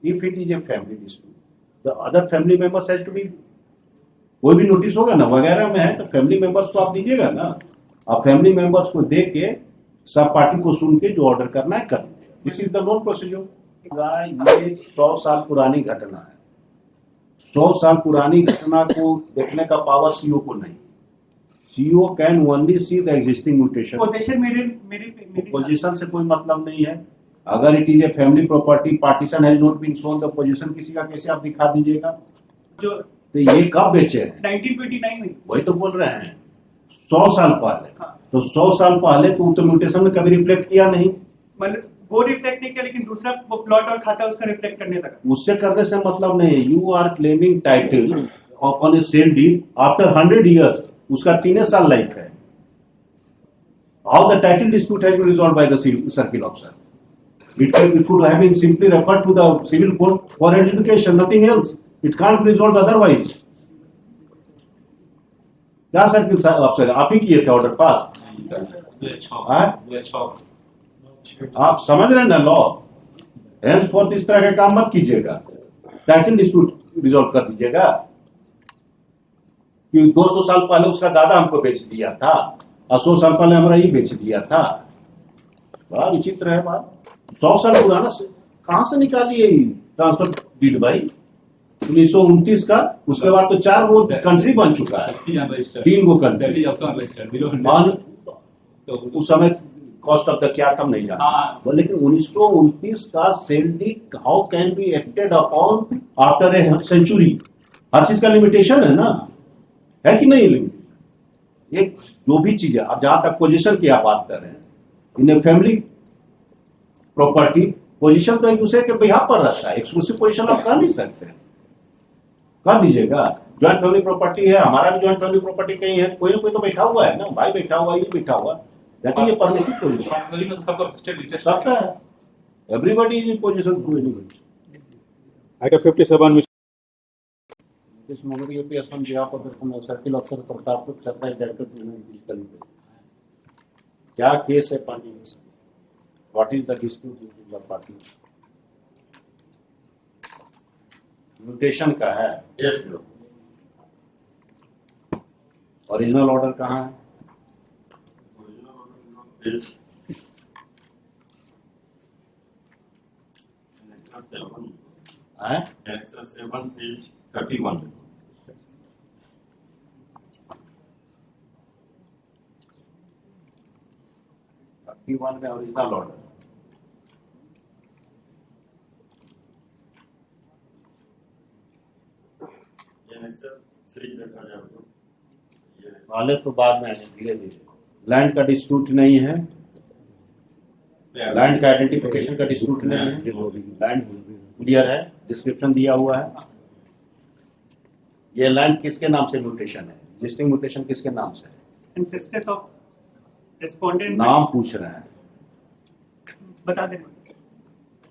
If it is a family dispute, the other family members has to be, कोई भी notice होगा ना वगैरह में है तो फैमिली मेंबर्स को आप दीजिएगा ना, आप फैमिली मेंबर्स को दे के सब पार्टी को सुन के जो ऑर्डर करना है कर दीजिएगा। This is the non procedure. ये 100 साल पुरानी घटना है, 100 साल पुरानी घटना को देखने का पावर सीईओ को नहीं। CEO can only see the existing mutation. Position से कोई मतलब नहीं है। अगर it is a family property, partition has not been shown, the position किसी का कैसे आप दिखा दीजिएगा? जो तो ये कब बेचे हैं? 1929 में। वही तो बोल रहे हैं 100 साल पहले। हाँ। तो 100 साल पहले तो म्यूटेशन में कभी रिफ्लेक्ट किया नहीं। मतलब वो रिफ्लेक्ट नहीं किया, लेकिन दूसरा वो प्लॉट और खाता उसका रिफ्लेक्ट करने लगा। उससे करने से मतलब नहीं है। You are claiming title on a sale deed after 100 years, उसका 3 साल लाइफ है। How the title dispute has been resolved by the circle officer? It could have been simply referred to the civil court for adjudication, nothing else. It can't be resolved otherwise. क्या circle officer आप ही किए थे order pass? आप समझ रहे हैं ना law? henceforth इस तरह का काम मत कीजिएगा। टाइटल डिस्प्यूट रिजॉल्व कर दीजिएगा कि 200 साल पहले उसका दादा हमको बेच दिया था और 100 साल पहले हमारा ये बेच दिया था। बड़ा विचित्र है बात। 100 साल पुराना से कहां से निकालिए ट्रांसफर डीड भाई? 1929 का, उसके बाद तो 4 वो कंट्री बन चुका है, 3 वो कंट्री। उस समय कॉस्ट ऑफ द क्या कम नहीं जाता, लेकिन 1929 का sale deed how can be acted upon after a century? हर चीज का लिमिटेशन है ना, है कि नहीं? एक जो भी चीज है, अब जहां तक पोजीशन की आप बात कर रहे हैं, इन फैमिली प्रॉपर्टी पोजीशन तो एक दूसरे के बिहाफ पर रहता है। एक्सक्लूसिव पोजीशन आप कर नहीं सकते, कर दीजिएगा। ज्वाइंट फैमिली प्रॉपर्टी है, हमारा भी ज्वाइंट फैमिली प्रॉपर्टी कहीं है, कोई ना कोई तो बैठा हुआ है ना, भाई बैठा हुआ, ये बैठा हुआ, that is a permissive position, सबका है। Everybody is in position to anybody. Item 57 This moment UPS on behalf of the circle officer Pratapur Chhattai director to क्या केस है पार्टी में? What is the dispute between the party? Mutation का है। Yes, bro. Original order कहाँ है? Yes. है? Access 7 page 31. P1 में original order. वाले तो बाद में धीरे धीरे। लैंड का डिस्प्यूट नहीं है, लैंड का आइडेंटिफिकेशन का डिस्प्यूट नहीं है, लैंड क्लियर है, डिस्क्रिप्शन दिया हुआ है। ये लैंड किसके नाम से म्यूटेशन है? एग्जिस्टिंग म्यूटेशन किसके नाम से है? Ancestors of respondent नाम पूछ रहे हैं, बता देना।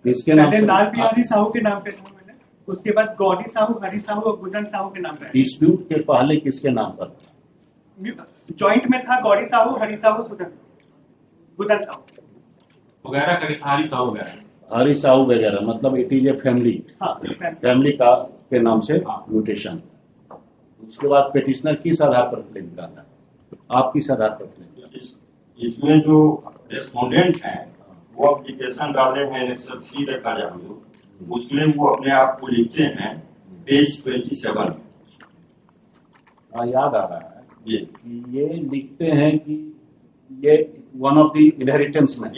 किसके नाम से? लाल बिहारी साहू के नाम पे था मैंने, उसके बाद गौरी साहू, हरी साहू और गुदन साहू के नाम पे। डिस्प्यूट के पहले किसके नाम पर? जॉइंट में था गौरी साहू, हरी साहू, गुदन साहू वगैरह, हरी साहू वगैरह, हरी साहू वगैरह। मतलब it is a family, family का के नाम से म्यूटेशन। उसके बाद पेटिशनर किस आधार पर क्लेम करता है? आप किस आधार पर क्लेम? इसमें जो रेस्पोंडेंट हैं वो एप्लीकेशन डाले हैं, फी देखा जाए उसमें वो अपने आप को लिखते हैं पेज 27। याद आ रहा है ये लिखते हैं कि ये वन ऑफ द इनहेरिटेंस में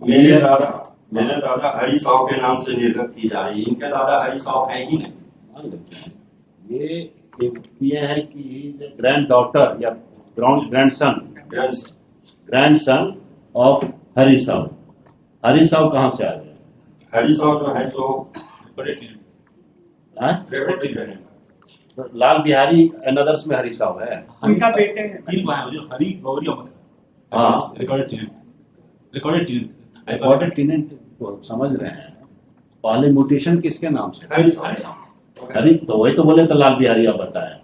मेरे दादा हरी साहू के नाम से निर्गत की जा रही है, इनके दादा हरी साहू है ही नहीं। ये ये है कि ग्रैंड डॉटर या ग्रैंडसन ऑफ हरी साहू। हरी साहू कहाँ से आ गए? हरी साहू जो है सो तो लाल बिहारी एंड अदर्स में हरी साहू है, उनका बेटे हैं। तीन भाई हैं, हरी गौरी अमर। हाँ, रिकॉर्डेड टेनेंट तो समझ रहे हैं। पहले म्यूटेशन किसके नाम से? हरी साहू। हरी तो वही तो बोले तो लाल बिहारी आप बताया।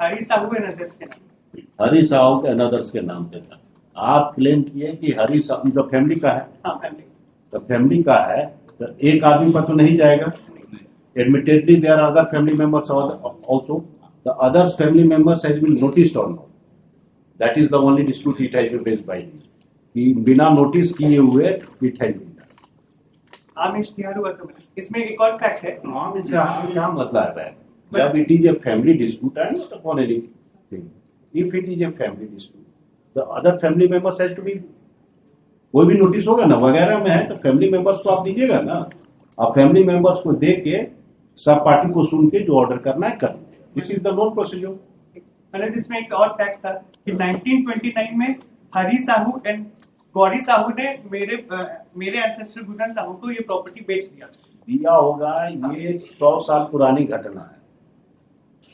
हरी साहू है नदर्स के नाम। हरी साहू के अनदर्स के नाम पे था। आप क्लेम किए कि हरी साहू जो फैमिली का है, हाँ फैमिली। तो फैमिली का है तो एक आदमी पर तो नहीं जाएगा. Admittedly, there are other family members also. The other family members has been noticed or not. That is the only dispute it has been raised by me. कि बिना नोटिस किए हुए it has been done. आम इश्तिहार हुआ तो इसमें एक और फैक्ट है. आम इश्तिहार क्या मतलब है? जब it is a family dispute, I am not upon anything. If it is a family dispute, the other family members has to be. कोई भी नोटिस होगा ना वगैरह में है तो फैमिली मेंबर्स को आप दीजिएगा ना. आप फैमिली मेंबर्स को देख के सब पार्टी को सुन के जो ऑर्डर करना है कर. This is the non procedure. Anant इसमें एक और फैक्ट था कि 1929 में हरी साहू एंड गौरी साहू ने मेरे एंसेस्टर गुदन साहू को ये प्रॉपर्टी बेच दिया होगा. ये 100 साल पुरानी घटना है.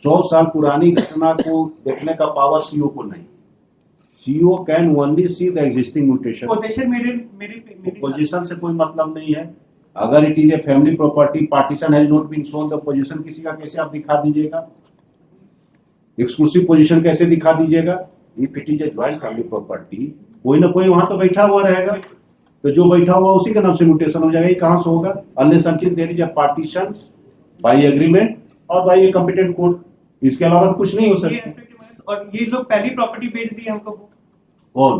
100 साल पुरानी घटना को देखने का पावर सीओ को नहीं. CO can only see the existing mutation. Position मेरे पोजीशन से कोई मतलब नहीं है. अगर it is a family property, partition has not been shown, the position किसी का कैसे आप दिखा दीजिएगा? एक्सक्लूसिव पोजीशन कैसे दिखा दीजिएगा? If it is A joint family property, कोई ना कोई वहां तो बैठा हुआ रहेगा. तो जो बैठा हुआ उसी के नाम से म्यूटेशन हो जाएगा. ये कहां से होगा? Unless until there is a partition by agreement और बाय ए कॉम्पिटेंट कोर्ट. इसके अलावा कुछ नहीं हो सकता. और ये लोग पहली प्रॉपर्टी बेच दी हमको. कौन?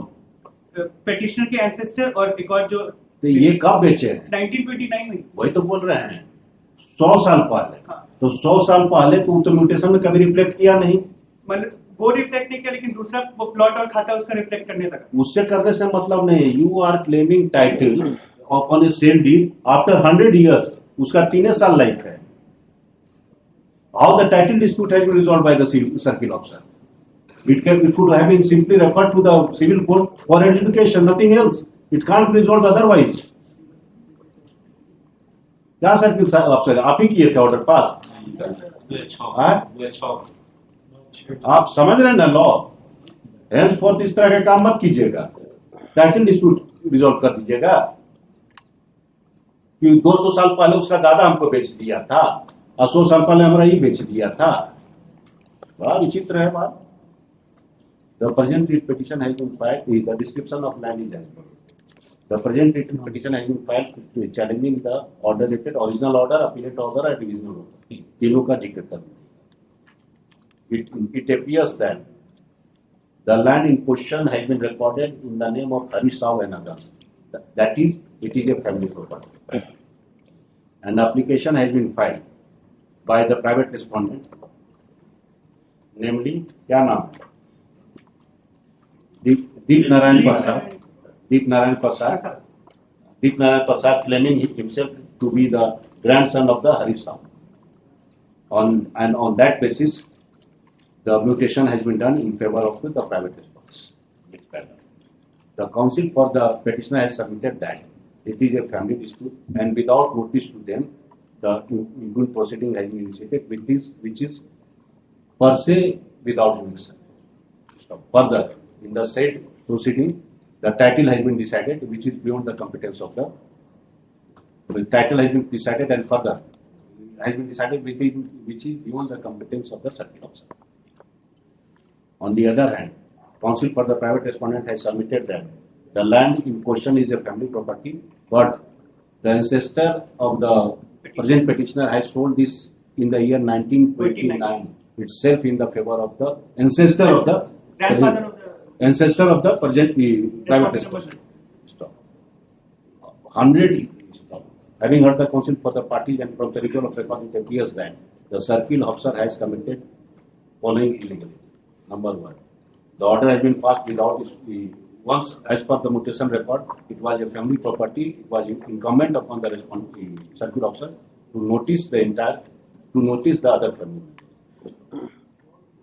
पेटिशनर के एंसेस्टर और एक और जो. तो ये कब बेचे हैं? 1929 में. वही तो बोल रहे हैं 100 साल पहले. हाँ. तो 100 साल पहले तो म्यूटेशन में कभी रिफ्लेक्ट किया नहीं. मतलब वो रिफ्लेक्ट नहीं किया, लेकिन दूसरा वो प्लॉट और खाता उसका रिफ्लेक्ट करने लगा. उससे करने से मतलब नहीं है. You are claiming title on a sale deed after 100 years. उसका 3 साल लाइफ है. How the title dispute has been resolved by the circle officer? It could have been simply referred to the civil court for adjudication, nothing else. It can't be resolved otherwise. क्या circle officer आप ही किए थे order pass? आप समझ रहे हैं ना law. हेंसफोर्थ इस तरह का काम मत कीजिएगा. टाइटल डिस्प्यूट रिजॉल्व कर दीजिएगा कि 200 साल पहले उसका दादा हमको बेच दिया था और 100 साल पहले हमारा ये बेच दिया था. बड़ा विचित्र है बात. The present writ petition has been filed. The description of land is as follows. The present written petition has been filed challenging the order dated original order, appellate order, and divisional order. तीनों का जिक्र कर. It appears that the land in question has been recorded in the name of Harish Rao and others. That is, it is a family property. An application has been filed by the private respondent, namely, क्या नाम है? Deep Narayan Prasad. Deep Narayan Prasad claiming himself to be the grandson of the Harish Rao. On that basis, the mutation has been done in favor of the private respondent. The counsel for the petitioner has submitted that it is a family dispute, and without notice to them, the involved proceeding has been initiated, which is per se without jurisdiction. Further, in the said proceeding, the title has been decided, which is beyond the competence of the title has been decided, and further has been decided which is beyond the competence of the circuit officer. On the other hand, counsel for the private respondent has submitted that the land in question is a family property, but the ancestor of the present petitioner has sold this in the year 1929 itself in the favor of the ancestor of the Grandfather of the ancestor of the present private respondent. Stop. 100. Stop. Having heard the counsel for the parties and from the recall of record, it appears that the circle officer has committed following illegally. Number one, the order has been passed without once, as per the mutation record, it was a family property. It was incumbent upon the circle officer to notice the other family.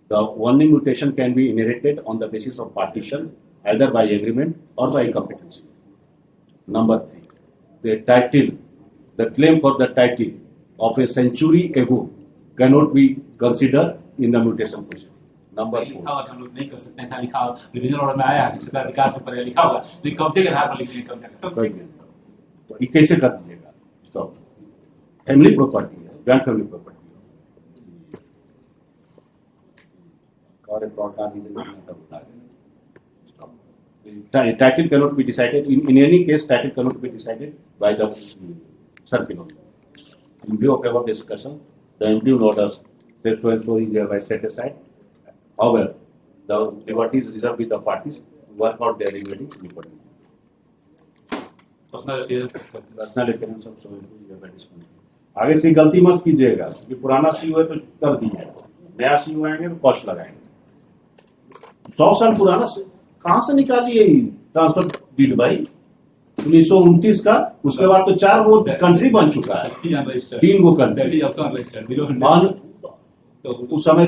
The only mutation can be inherited on the basis of partition, either by agreement or by competency. Number three, the claim for the title of a century ago cannot be considered in the mutation procedure. Number four. लिखा हुआ हम लोग नहीं कर सकते. ऐसा लिखा हुआ डिवीजन ऑर्डर में आया है, क्षेत्राधिकार से परे लिखा होगा, लेकिन कब्जे के आधार पर लिखने का तो ये कैसे कर दीजिएगा? स्टॉप. फैमिली प्रॉपर्टी है, जॉइंट फैमिली प्रॉपर्टी और एक ब्रॉडकास्ट रीजन का बता दें. Stop. Title cannot be decided in any case. Title cannot be decided by the circular. In view of our discussion, the MD orders say so and so is hereby set aside. However, the liberty is reserved with the parties to work out their remaining liberty. Personal details personal affairs of so and so is hereby dispensed. आगे से गलती मत कीजिएगा कि पुराना CO है तो कर दिया, नया सीओ आएंगे तो कॉस्ट लगाएंगे। 100 साल पुराना से कहां से निकालिए ट्रांसफर डीड भाई? 1929 का, उसके बाद तो 4 वो कंट्री बन चुका है, 3 वो country. That is also unregistered below 100 मान तो उस समय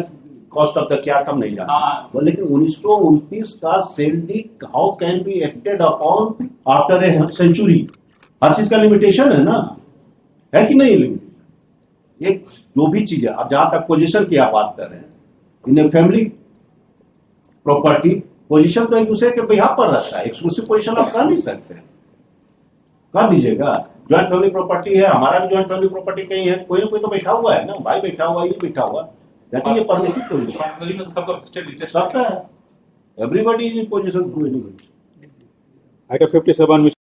कॉस्ट ऑफ द क्या कम नहीं जाना। हाँ। लेकिन 1929 का sale deed how can be acted upon after a century? हर चीज का लिमिटेशन है ना, है कि नहीं? एक जो भी चीज है, अब जहां तक पोजीशन की आप बात कर रहे हैं, इन फैमिली प्रॉपर्टी पोजीशन तो एक दूसरे के बिहाफ पर रहता है, एक्सक्लूसिव पोजीशन आप कर नहीं सकते, कर दीजिएगा। ज्वाइंट फैमिली प्रॉपर्टी है, हमारा भी ज्वाइंट फैमिली प्रॉपर्टी कहीं है, कोई ना कोई तो बैठा हुआ है ना, भाई बैठा हुआ, ये बैठा हुआ, जाके ये परमिशन तो नहीं पर्सनली में तो सबका स्टेट डिटेल्स सबका है, everybody is in position to any. Item 57, Mr.